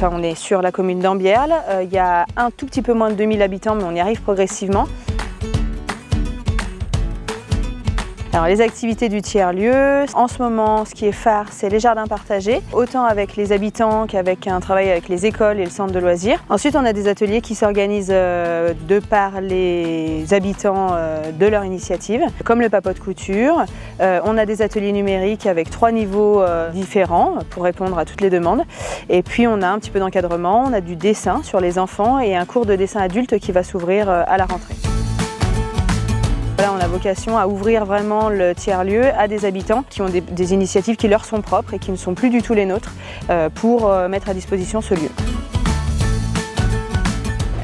on est sur la commune d'Ambierle. Il y a un tout petit peu moins de 2000 habitants, mais on y arrive progressivement. Alors, les activités du tiers-lieu, en ce moment, ce qui est phare, c'est les jardins partagés, autant avec les habitants qu'avec un travail avec les écoles et le centre de loisirs. Ensuite, on a des ateliers qui s'organisent de par les habitants de leur initiative, comme le papote couture. On a des ateliers numériques avec 3 niveaux différents pour répondre à toutes les demandes. Et puis, on a un petit peu d'encadrement, on a du dessin sur les enfants et un cours de dessin adulte qui va s'ouvrir à la rentrée. Là, on a vocation à ouvrir vraiment le tiers-lieu à des habitants qui ont des initiatives qui leur sont propres et qui ne sont plus du tout les nôtres pour mettre à disposition ce lieu.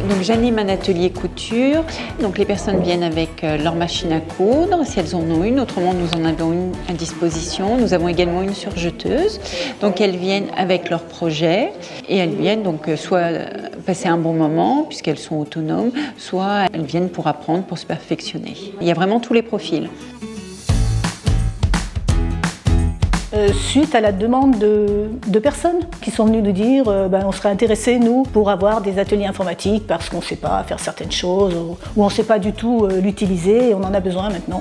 Donc j'anime un atelier couture. Donc les personnes viennent avec leur machine à coudre, si elles en ont une. Autrement, nous en avons une à disposition. Nous avons également une surjeteuse. Donc elles viennent avec leur projet et elles viennent donc soit passer un bon moment puisqu'elles sont autonomes, soit elles viennent pour apprendre, pour se perfectionner. Il y a vraiment tous les profils. Suite à la demande de personnes qui sont venues nous dire on serait intéressés, nous, pour avoir des ateliers informatiques parce qu'on ne sait pas faire certaines choses ou on ne sait pas du tout l'utiliser et on en a besoin maintenant.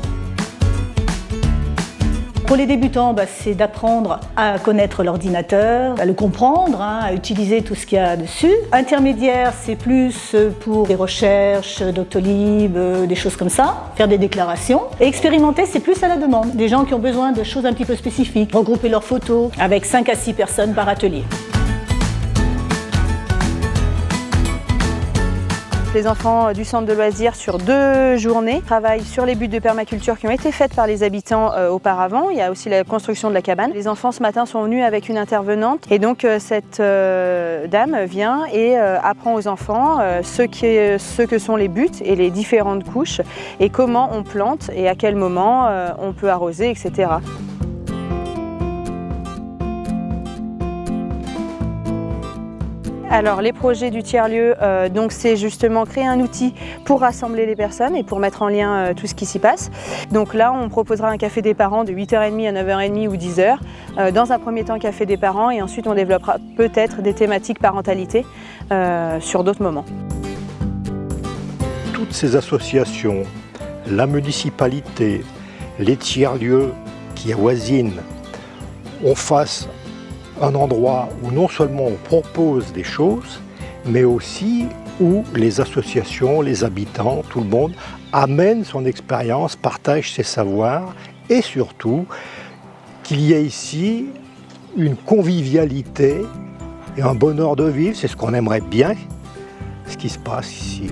Pour les débutants, c'est d'apprendre à connaître l'ordinateur, à le comprendre, à utiliser tout ce qu'il y a dessus. Intermédiaire, c'est plus pour les recherches, Doctolib, des choses comme ça, faire des déclarations. Et expérimenter, c'est plus à la demande. Des gens qui ont besoin de choses un petit peu spécifiques, regrouper leurs photos avec 5 à 6 personnes par atelier. Les enfants du centre de loisirs, sur 2 journées, travaillent sur les buttes de permaculture qui ont été faites par les habitants auparavant. Il y a aussi la construction de la cabane. Les enfants ce matin sont venus avec une intervenante et donc cette dame vient et apprend aux enfants ce que sont les buttes et les différentes couches et comment on plante et à quel moment on peut arroser, etc. Alors les projets du tiers-lieu, c'est justement créer un outil pour rassembler les personnes et pour mettre en lien tout ce qui s'y passe. Donc là, on proposera un café des parents de 8h30 à 9h30 ou 10h. Dans un premier temps, café des parents et ensuite on développera peut-être des thématiques parentalité sur d'autres moments. Toutes ces associations, la municipalité, les tiers-lieux qui avoisinent, on fasse un endroit où non seulement on propose des choses, mais aussi où les associations, les habitants, tout le monde amène son expérience, partage ses savoirs et surtout qu'il y ait ici une convivialité et un bonheur de vivre. C'est ce qu'on aimerait bien, ce qui se passe ici.